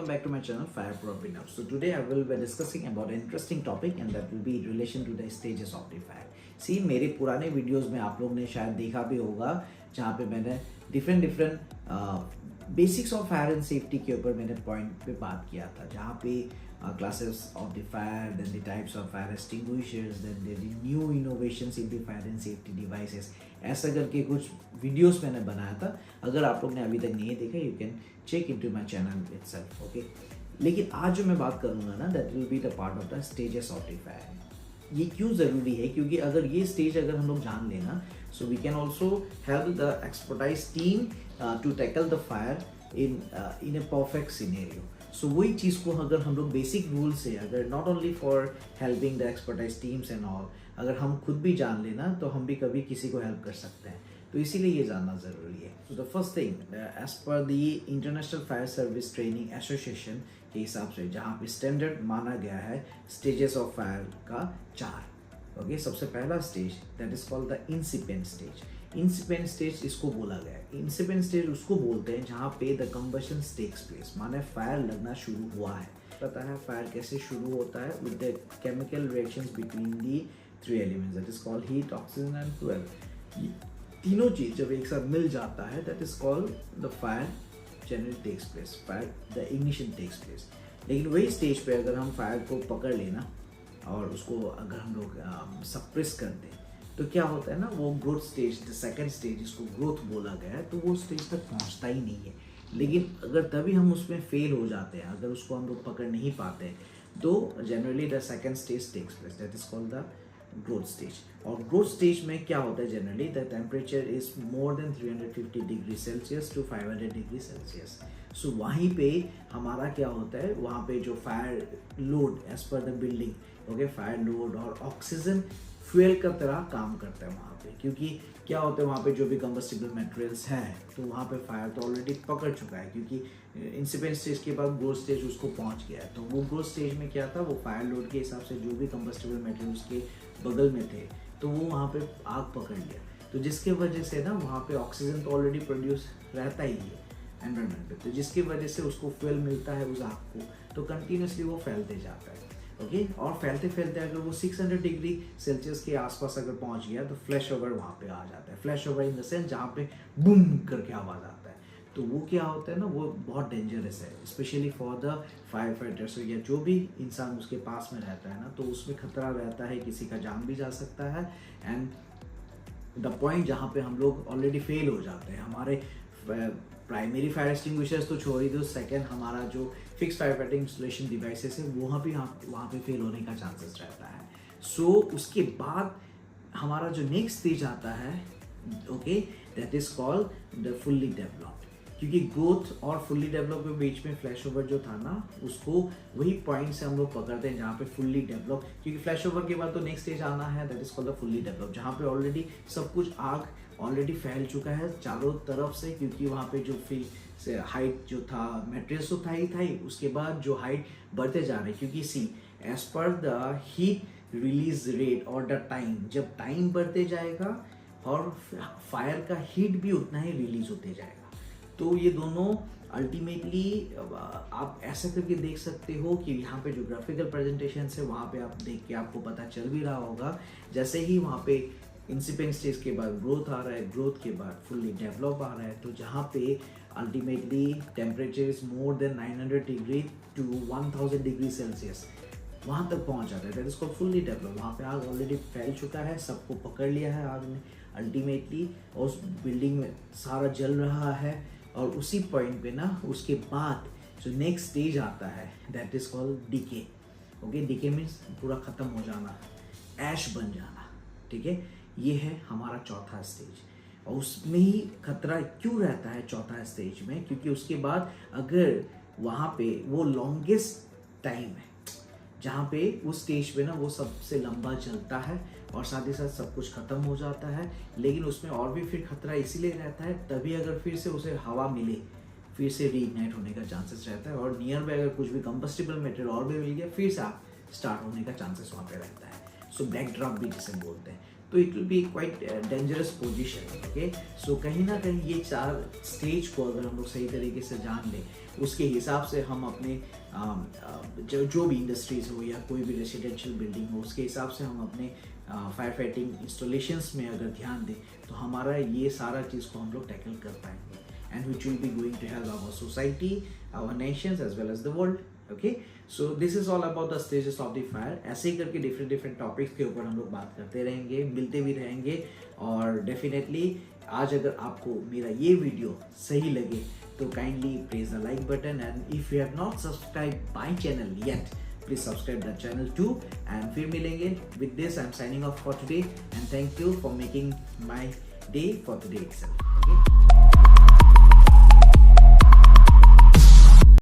back to my channel Fire Pro Abhinav. So today I will be discussing about an interesting topic and that will be in relation to the stages of the fire. See, मेरे पुराने videos में आप लोग ने शायद देखा भी होगा जहाँ पे मैंने different basics of fire and safety के ऊपर मैंने पॉइंट पे बात किया था, जहाँ पे classes of the fire, then the types of fire extinguishers, then the new innovations in the fire and safety devices, ऐसा करके कुछ वीडियोस मैंने बनाया था. अगर आप लोग ने अभी तक नहीं देखा, you can check into my channel itself. Okay, लेकिन आज जो मैं बात करूँगा ना, that will be the part of the stages of the fire. ये क्यों ज़रूरी है? क्योंकि अगर ये स्टेज अगर हम लोग जान लेना, so we can also help the expertise team to tackle the fire in a perfect scenario. So वही चीज़ को अगर हम लोग बेसिक रूल से, अगर not only for helping the expertise teams and all, अगर हम खुद भी जान लेना तो हम भी कभी किसी को हेल्प कर सकते हैं. तो इसीलिए ये जानना ज़रूरी है. So the first thing, as per the International Fire Service Training Association के हिसाब से, जहाँ पे स्टैंडर्ड माना गया है स्टेजेस ऑफ फायर का 4. ओके, सबसे पहला stage that is called the incipient stage. Incipient stage इसको बोला गया है. इंसिपेंट स्टेज उसको बोलते हैं जहाँ पे द कंबशन टेक्स प्लेस, माने फायर लगना शुरू हुआ है. पता है फायर कैसे शुरू होता है? With the chemical reactions between the 3 elements that is called heat, oxygen and fuel. तीनों चीज जब एक साथ मिल जाता है, that is called the fire generally takes place, fire the ignition takes place. लेकिन वही स्टेज पे अगर हम फायर को पकड़ लेना और उसको अगर हम लोग सप्रेस कर दें, तो क्या होता है ना, वो growth stage, the second stage जिसको ग्रोथ बोला गया है, तो वो स्टेज तक पहुंचता ही नहीं है. लेकिन अगर तभी हम उसमें फेल हो जाते हैं, अगर उसको हम लोग पकड़ नहीं पाते, तो generally the second stage takes place, that is called the growth stage. और ग्रोथ स्टेज में क्या होता है, generally the temperature is more than 350 degree Celsius to 500 degree Celsius. So वहीं पे हमारा क्या होता है, वहाँ पे जो fire load as per the building, okay, fire load और ऑक्सीजन फ्यूल का तरह काम करता है वहाँ पे. क्योंकि क्या होता है, वहाँ पे जो भी कंबस्टिबल मटेरियल्स हैं, तो वहाँ पे फायर तो ऑलरेडी पकड़ चुका है, क्योंकि इंसिपेंट स्टेज के बाद ग्रोथ स्टेज उसको पहुँच गया है. तो वो ग्रोथ स्टेज में क्या था, वो फायर लोड के हिसाब से जो भी कंबस्टिबल मटेरियल्स के बगल में थे, तो वो वहाँ पे आग पकड़ लिया. तो जिसके वजह से ना वहाँ पे ऑक्सीजन तो ऑलरेडी प्रोड्यूस रहता ही है एनवायरनमेंट पे, तो जिसकी वजह से उसको फ्यूल मिलता है उस आग को, तो कंटिन्यूसली वो फैलते जाता है. ओके, और फैलते फैलते अगर वो 600 डिग्री सेल्सियस के आसपास अगर पहुंच गया, तो फ्लैश ओवर वहाँ पे आ जाता है. Flash over in the sense जहाँ पे बूम करके आवाज़ आता है. तो वो क्या होता है ना, वो बहुत डेंजरस है, specially for the fire fighters या जो भी इंसान उसके पास में रहता है ना, तो उसमें खतरा रहता है, किसी का जान भी जा सकता है. एंड द पॉइंट जहाँ पे हम लोग ऑलरेडी फेल हो जाते हैं, हमारे प्राइमरी फायर एक्सटिंग्विशर्स तो छोड़ ही दो, सेकेंड हमारा जो fix fire fighting installation devices है, वहाँ पे फेल होने का चांसेस रहता है. सो उसके बाद हमारा जो नेक्स्ट स्टेज आता है, okay, that is called the fully developed. क्योंकि ग्रोथ और फुल्ली डेवलप के बीच में फ्लैश ओवर जो था ना, उसको वही पॉइंट से हम लोग पकड़ते हैं जहाँ पे फुल्ली डेवलप. क्योंकि फ्लैश ओवर के बाद तो नेक्स्ट स्टेज आना है, that is called the fully develop, जहाँ पे ऑलरेडी सब कुछ आग ऑलरेडी फैल चुका है चारों तरफ से. क्योंकि वहाँ पे जो हाइट जो था, मटेरियल्स तो था ही, उसके बाद जो हाइट बढ़ते जा रहे हैं, क्योंकि see as per the heat release rate और द टाइम, जब टाइम बढ़ते जाएगा और फायर का हीट भी उतना ही रिलीज होते जाएगा. तो ये दोनों अल्टीमेटली आप ऐसा करके देख सकते हो कि यहाँ पे जो ग्राफिकल प्रेजेंटेशन है, वहाँ पे आप देख के आपको पता चल भी रहा होगा, जैसे ही वहाँ पे इंसिपेंट स्टेज के बाद ग्रोथ आ रहा है, ग्रोथ के बाद फुल्ली डेवलप आ रहा है, तो जहाँ पे ultimately temperature is more than 900 degree to 1000 degree Celsius, वहाँ तक पहुँच जाता है, that is called fully develop. वहाँ पे आग ऑलरेडी फैल चुका है, सबको पकड़ लिया है आग ने अल्टीमेटली, और उस बिल्डिंग में सारा जल रहा है. और उसी पॉइंट पे ना, उसके बाद जो नेक्स्ट स्टेज आता है, that is called decay. Okay, decay means पूरा खत्म हो जाना, ऐश बन जाना. ठीक है, ये है हमारा चौथा स्टेज. और उसमें ही खतरा क्यों रहता है चौथा स्टेज में? क्योंकि उसके बाद अगर वहाँ पे वो लॉन्गेस्ट टाइम है, जहाँ पे उस स्टेज पे ना वो सबसे लंबा चलता है और साथ ही साथ सब कुछ खत्म हो जाता है. लेकिन उसमें और भी फिर खतरा इसीलिए रहता है, तभी अगर फिर से उसे हवा मिले, फिर से रीइग्नाइट होने का चांसेस रहता है. और नियर बाय अगर कुछ भी कंबस्टिबल मटेरियल और भी मिल गया, फिर से आप स्टार्ट होने का चांसेस वहाँ पे रहता है. सो बैकड्रॉप भी जिसे बोलते हैं. तो it will be quite dangerous position. Okay, so कहीं ना कहीं ये 4 स्टेज को अगर हम लोग सही तरीके से जान लें, उसके हिसाब से हम अपने जो भी इंडस्ट्रीज हो या कोई भी रेसिडेंशियल बिल्डिंग हो, उसके हिसाब से हम अपने फायर फाइटिंग इंस्टॉलेशंस में अगर ध्यान दें तो हमारा ये सारा चीज़ को हम लोग टैकल कर पाएंगे, and which will be going to help our society, our nations as well as the world. Okay, so this is all about the stages of the fire. ऐसे ही करके डिफरेंट टॉपिक्स के ऊपर हम लोग बात करते रहेंगे, मिलते भी रहेंगे, और डेफिनेटली आज अगर आपको मेरा ये वीडियो सही लगे तो kindly press the like button, and if you have not subscribe my channel yet, please subscribe the channel too, and फिर मिलेंगे। with this I'm signing off for today, and thank you for making my day for today itself। okay?